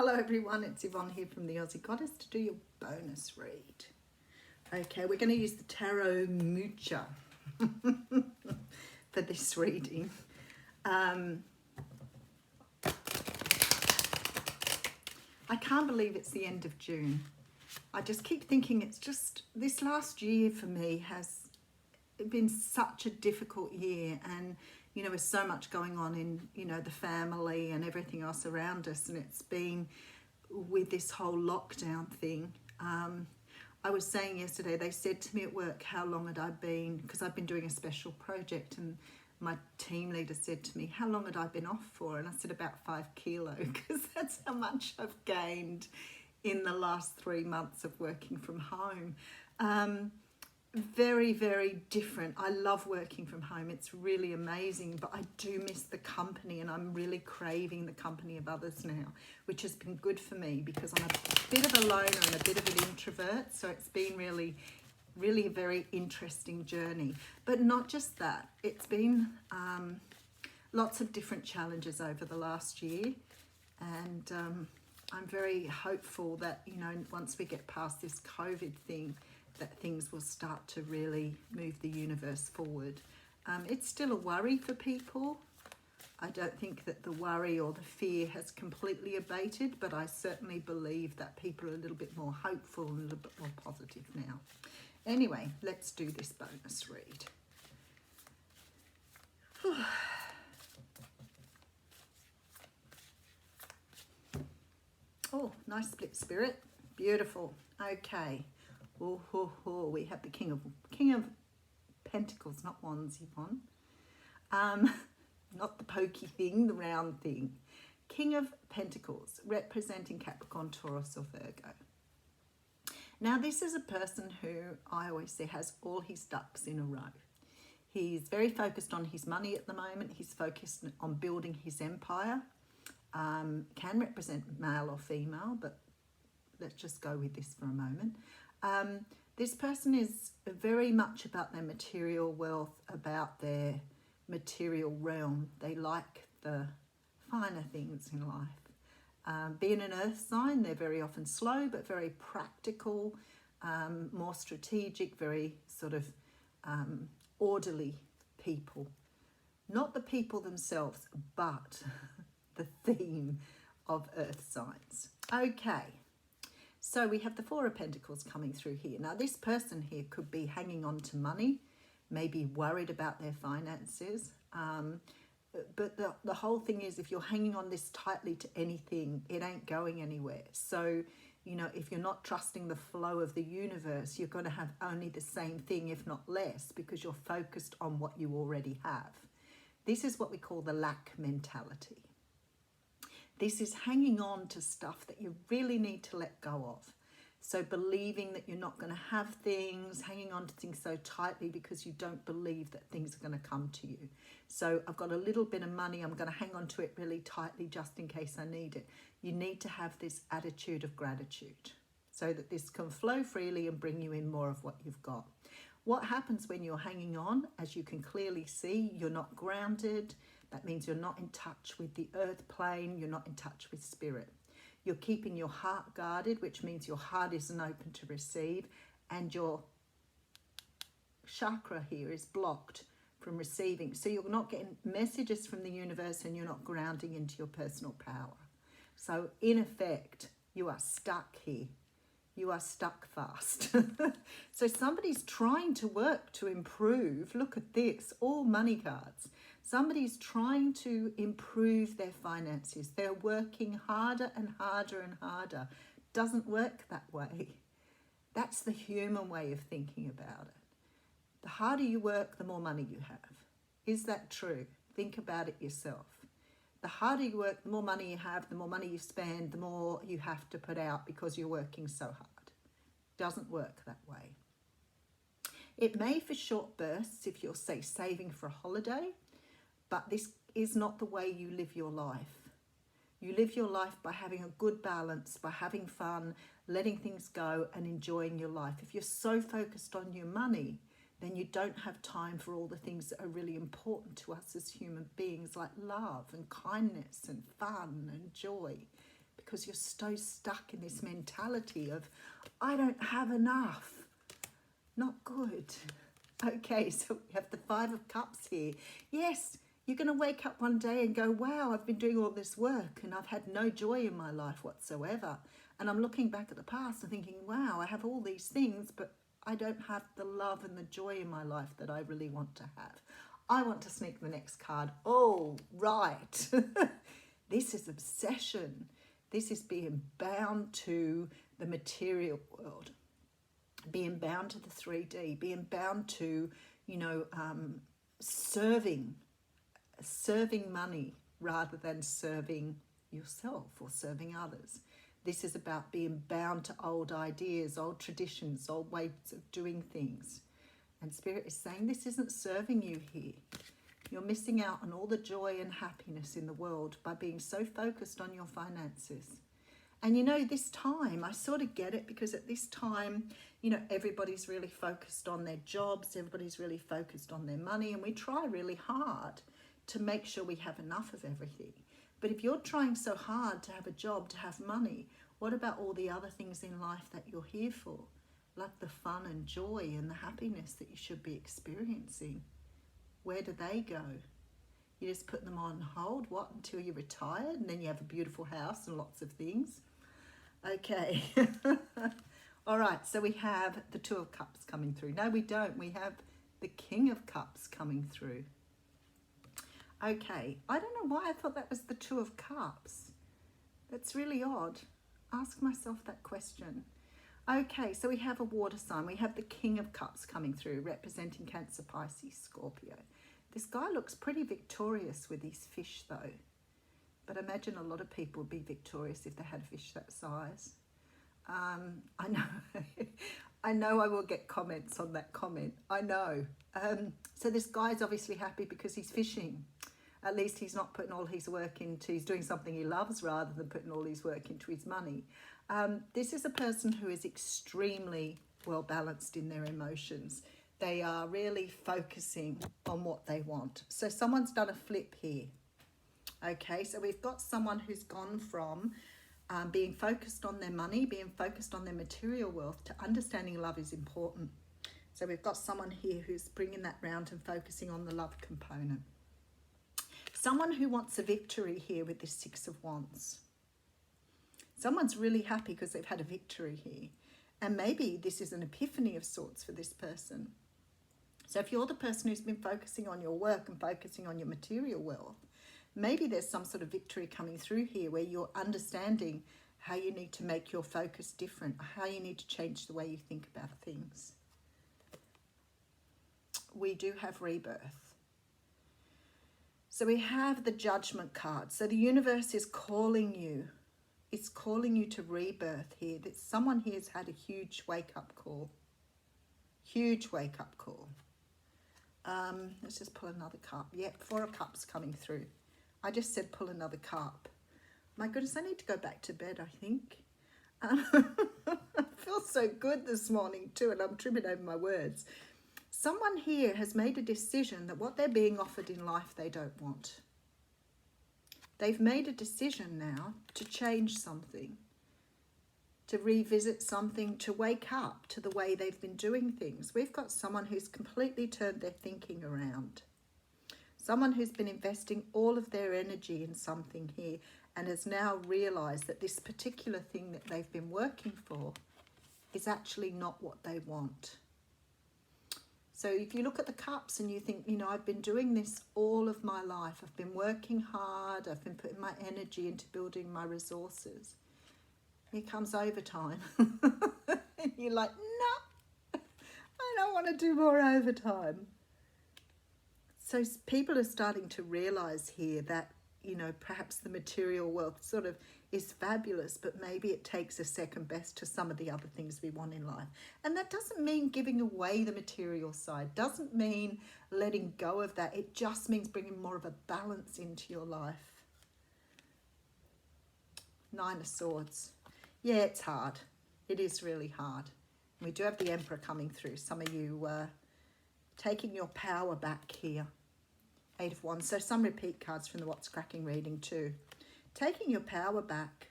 Hello everyone, it's Yvonne here from the Aussie Goddess to do your bonus read. Okay, we're going to use the Tarot Mucha for this reading. I can't believe it's the end of June. I just keep thinking it's just, this last year for me has been such a difficult year, and you know, with so much going on in, you know, the family and everything else around us, and it's been with this whole lockdown thing. I was saying yesterday, they said to me at work how long had I been, because I've been doing a special project, and my team leader said to me, how long had I been off for? And I said about 5 kilos, because that's how much I've gained in the last 3 months of working from home. Very, very different. I love working from home. It's really amazing, but I do miss the company, and I'm really craving the company of others now, which has been good for me because I'm a bit of a loner and a bit of an introvert. So it's been really, really a very interesting journey. But not just that, it's been lots of different challenges over the last year. And I'm very hopeful that, you know, once we get past this COVID thing, that things will start to really move the universe forward. It's still a worry for people. I don't think that the worry or the fear has completely abated, but I certainly believe that people are a little bit more hopeful and a little bit more positive now. Anyway, let's do this bonus read. Oh, nice split spirit. Beautiful. Okay. We have the King of Pentacles, not Wands, Yvonne. Not the pokey thing, the round thing. King of Pentacles, representing Capricorn, Taurus, or Virgo. Now, this is a person who I always say has all his ducks in a row. He's very focused on his money at the moment. He's focused on building his empire. Can represent male or female, but let's just go with this for a moment. This person is very much about their material wealth, about their material realm. They like the finer things in life. Being an earth sign, they're very often slow but very practical, more strategic, very sort of orderly people. Not the people themselves, but the theme of earth signs. Okay. So we have the Four of Pentacles coming through here. Now, this person here could be hanging on to money, maybe worried about their finances. But the whole thing is, if you're hanging on this tightly to anything, it ain't going anywhere. So, you know, if you're not trusting the flow of the universe, you're going to have only the same thing, if not less, because you're focused on what you already have. This is what we call the lack mentality. This is hanging on to stuff that you really need to let go of. So believing that you're not going to have things, hanging on to things so tightly because you don't believe that things are going to come to you. So I've got a little bit of money, I'm going to hang on to it really tightly just in case I need it. You need to have this attitude of gratitude so that this can flow freely and bring you in more of what you've got. What happens when you're hanging on? As you can clearly see, you're not grounded. That means you're not in touch with the earth plane. You're not in touch with spirit. You're keeping your heart guarded, which means your heart isn't open to receive, and your chakra here is blocked from receiving. So you're not getting messages from the universe, and you're not grounding into your personal power. So in effect, you are stuck here. You are stuck fast. So somebody's trying to work to improve. Look at this, all money cards. Somebody's trying to improve their finances. They're working harder and harder and harder. Doesn't work that way. That's the human way of thinking about it. The harder you work, the more money you have. Is that true? Think about it yourself. The harder you work, the more money you have, the more money you spend, the more you have to put out because you're working so hard. Doesn't work that way. It may for short bursts if you're, say, saving for a holiday, but this is not the way you live your life. You live your life by having a good balance, by having fun, letting things go and enjoying your life. If you're so focused on your money, then you don't have time for all the things that are really important to us as human beings, like love and kindness and fun and joy. because you're so stuck in this mentality of, I don't have enough. Not good. Okay, so we have the Five of Cups here. Yes, you're going to wake up one day and go, wow, I've been doing all this work and I've had no joy in my life whatsoever. And I'm looking back at the past and thinking, wow, I have all these things, but I don't have the love and the joy in my life that I really want to have. I want to sneak the next card. Oh, right. This is obsession. This is being bound to the material world, being bound to the 3D, being bound to, serving money rather than serving yourself or serving others. This is about being bound to old ideas, old traditions, old ways of doing things. And Spirit is saying this isn't serving you here. You're missing out on all the joy and happiness in the world by being so focused on your finances. And this time, I sort of get it, because at this time, everybody's really focused on their jobs, everybody's really focused on their money, and we try really hard to make sure we have enough of everything. But if you're trying so hard to have a job, to have money, what about all the other things in life that you're here for? Like the fun and joy and the happiness that you should be experiencing. Where do they go? You just put them on hold, what, until you're retired, and then you have a beautiful house and lots of things? Okay. All right, so we have the Two of Cups coming through. No, we don't. We have the King of Cups coming through. Okay, I don't know why I thought that was the Two of Cups. That's really odd. Ask myself that question. Okay, so we have a water sign. We have the King of Cups coming through, representing Cancer, Pisces, Scorpio. This guy looks pretty victorious with his fish, though. But I imagine a lot of people would be victorious if they had a fish that size. I know. I know I will get comments on that comment. I know. So this guy's obviously happy because he's fishing. At least he's not putting all his work into, he's doing something he loves rather than putting all his work into his money. This is a person who is extremely well balanced in their emotions. They are really focusing on what they want. So someone's done a flip here. Okay, so we've got someone who's gone from being focused on their money, being focused on their material wealth, to understanding love is important. So we've got someone here who's bringing that round and focusing on the love component. Someone who wants a victory here with this Six of Wands. Someone's really happy because they've had a victory here. And maybe this is an epiphany of sorts for this person. So if you're the person who's been focusing on your work and focusing on your material wealth, maybe there's some sort of victory coming through here where you're understanding how you need to make your focus different, how you need to change the way you think about things. We do have rebirth. So we have the Judgment card. So the universe is calling you. It's calling you to rebirth here. That someone here has had a huge wake-up call. Huge wake-up call. Let's just pull another cup. Yep, Four of Cups coming through. I just said pull another cup. My goodness, I need to go back to bed, I think. I feel so good this morning too, and I'm tripping over my words. Someone here has made a decision that what they're being offered in life they don't want. They've made a decision now to change something, to revisit something, to wake up to the way they've been doing things. We've got someone who's completely turned their thinking around. Someone who's been investing all of their energy in something here and has now realised that this particular thing that they've been working for is actually not what they want. So if you look at the cups and you think, you know, I've been doing this all of my life. I've been working hard. I've been putting my energy into building my resources. Here comes overtime. And you're like, no, I don't want to do more overtime. So people are starting to realise here that, you know, perhaps the material wealth sort of is fabulous, but maybe it takes a second best to some of the other things we want in life. And that doesn't mean giving away the material side, doesn't mean letting go of that. It just means bringing more of a balance into your life. Nine of Swords. Yeah, it's hard. It is really hard. We do have the Emperor coming through. Some of you taking your power back here. Eight of Wands. So some repeat cards from the What's Cracking reading too. Taking your power back.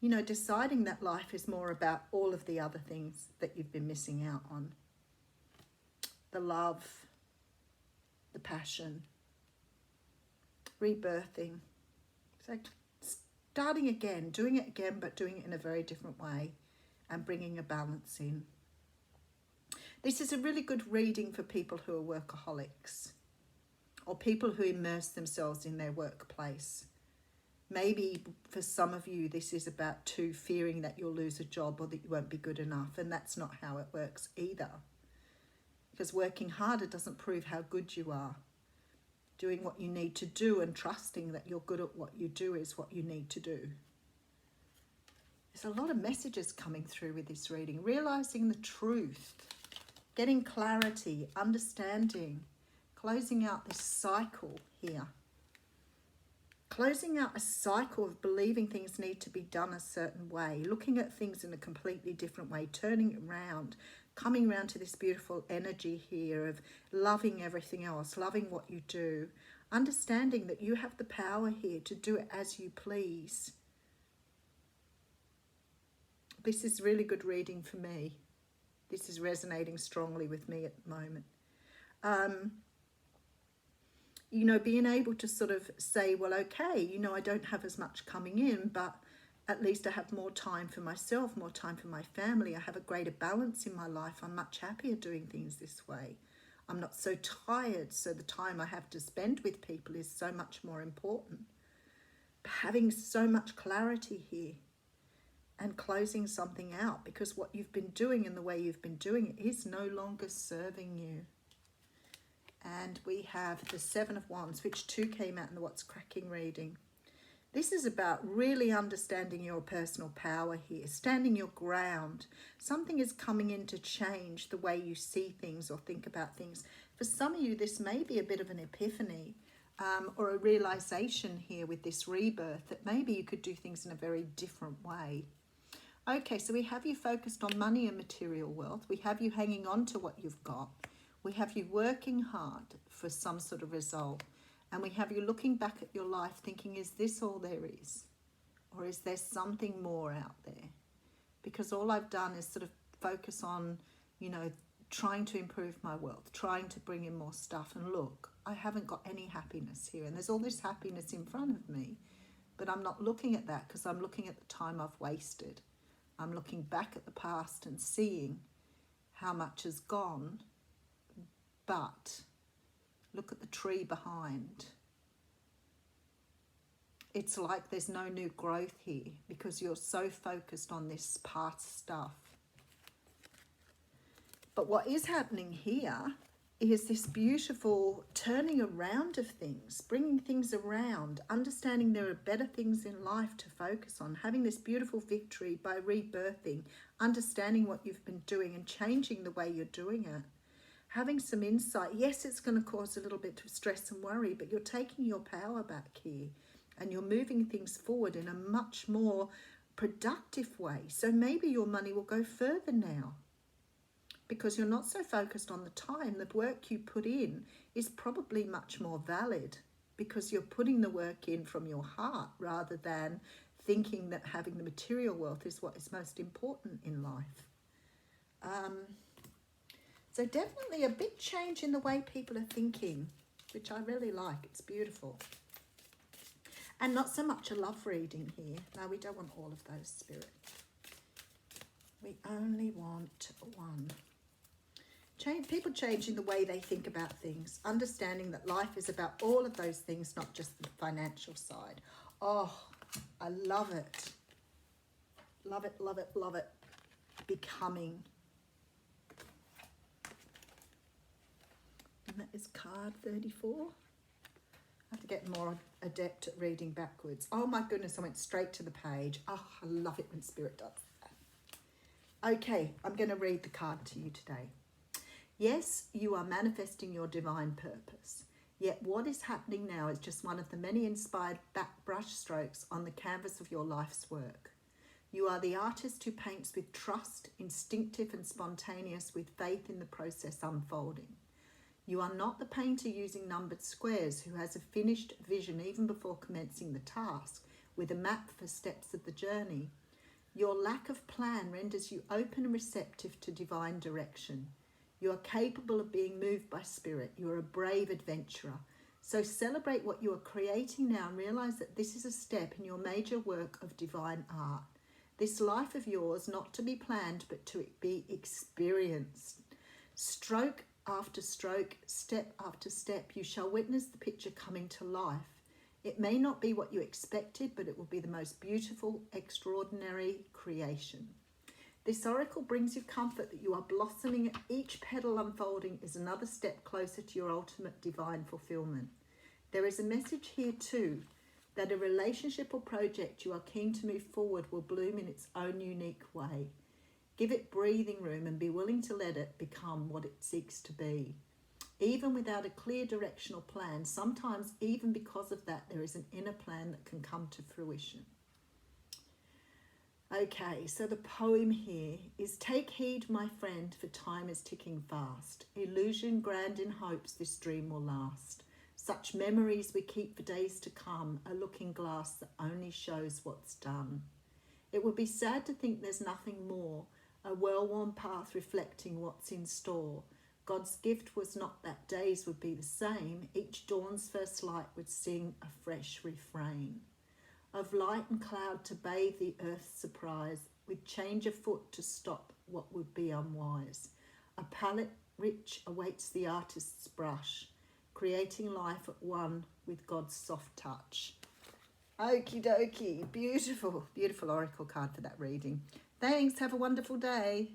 You know, deciding that life is more about all of the other things that you've been missing out on. The love, the passion, rebirthing. So starting again, doing it again, but doing it in a very different way and bringing a balance in. This is a really good reading for people who are workaholics or people who immerse themselves in their workplace. Maybe for some of you, this is about fearing that you'll lose a job or that you won't be good enough, and that's not how it works either. Because working harder doesn't prove how good you are. Doing what you need to do and trusting that you're good at what you do is what you need to do. There's a lot of messages coming through with this reading. Realizing the truth, getting clarity, understanding, closing out this cycle here. Closing out a cycle of believing things need to be done a certain way, looking at things in a completely different way, turning it around, coming around to this beautiful energy here of loving everything else, loving what you do, understanding that you have the power here to do it as you please. This is really good reading for me. This is resonating strongly with me at the moment. You know, being able to sort of say, well, okay, you know, I don't have as much coming in, but at least I have more time for myself, more time for my family. I have a greater balance in my life. I'm much happier doing things this way. I'm not so tired, so the time I have to spend with people is so much more important. Having so much clarity here and closing something out, because what you've been doing and the way you've been doing it is no longer serving you. And we have the Seven of Wands, which too came out in the What's Cracking reading. This is about really understanding your personal power here, standing your ground. Something is coming in to change the way you see things or think about things. For some of you, this may be a bit of an epiphany or a realization here with this rebirth that maybe you could do things in a very different way. Okay, so we have you focused on money and material wealth. We have you hanging on to what you've got. We have you working hard for some sort of result. And we have you looking back at your life thinking, is this all there is? Or is there something more out there? Because all I've done is sort of focus on, you know, trying to improve my wealth, trying to bring in more stuff. And look, I haven't got any happiness here. And there's all this happiness in front of me. But I'm not looking at that because I'm looking at the time I've wasted. I'm looking back at the past and seeing how much has gone. But look at the tree behind. It's like there's no new growth here because you're so focused on this past stuff. But what is happening here is this beautiful turning around of things, bringing things around, understanding there are better things in life to focus on, having this beautiful victory by rebirthing, understanding what you've been doing and changing the way you're doing it. Having some insight. Yes, it's going to cause a little bit of stress and worry, but you're taking your power back here and you're moving things forward in a much more productive way. So maybe your money will go further now because you're not so focused on the time. The work you put in is probably much more valid because you're putting the work in from your heart rather than thinking that having the material wealth is what is most important in life. So definitely a big change in the way people are thinking, which I really like. It's beautiful. And not so much a love reading here. No, we don't want all of those, Spirit. We only want one. People changing the way they think about things. Understanding that life is about all of those things, not just the financial side. Oh, I love it. Love it, love it, love it. Becoming. And that is card 34. I have to get more adept at reading backwards. Oh my goodness, I went straight to the page. Oh, I love it when Spirit does that. Okay, I'm going to read the card to you today. Yes, you are manifesting your divine purpose. Yet what is happening now is just one of the many inspired back brush strokes on the canvas of your life's work. You are the artist who paints with trust, instinctive and spontaneous, with faith in the process unfolding. You are not the painter using numbered squares who has a finished vision even before commencing the task, with a map for steps of the journey. Your lack of plan renders you open and receptive to divine direction. You are capable of being moved by spirit. You are a brave adventurer. So celebrate what you are creating now and realize that this is a step in your major work of divine art. This life of yours, not to be planned, but to be experienced. Stroke after stroke, step after step, you shall witness the picture coming to life. It may not be what you expected, but it will be the most beautiful, extraordinary creation. This oracle brings you comfort that you are blossoming. Each petal unfolding is another step closer to your ultimate divine fulfillment. There is a message here too, that a relationship or project you are keen to move forward will bloom in its own unique way. Give it breathing room and be willing to let it become what it seeks to be. Even without a clear directional plan, sometimes even because of that, there is an inner plan that can come to fruition. Okay, so the poem here is: take heed, my friend, for time is ticking fast. Illusion grand in hopes this dream will last. Such memories we keep for days to come, a looking glass that only shows what's done. It would be sad to think there's nothing more, a well-worn path reflecting what's in store. God's gift was not that days would be the same. Each dawn's first light would sing a fresh refrain. Of light and cloud to bathe the earth's surprise, with change afoot to stop what would be unwise. A palette rich awaits the artist's brush, creating life at one with God's soft touch. Okie dokie, beautiful, beautiful oracle card for that reading. Thanks, have a wonderful day.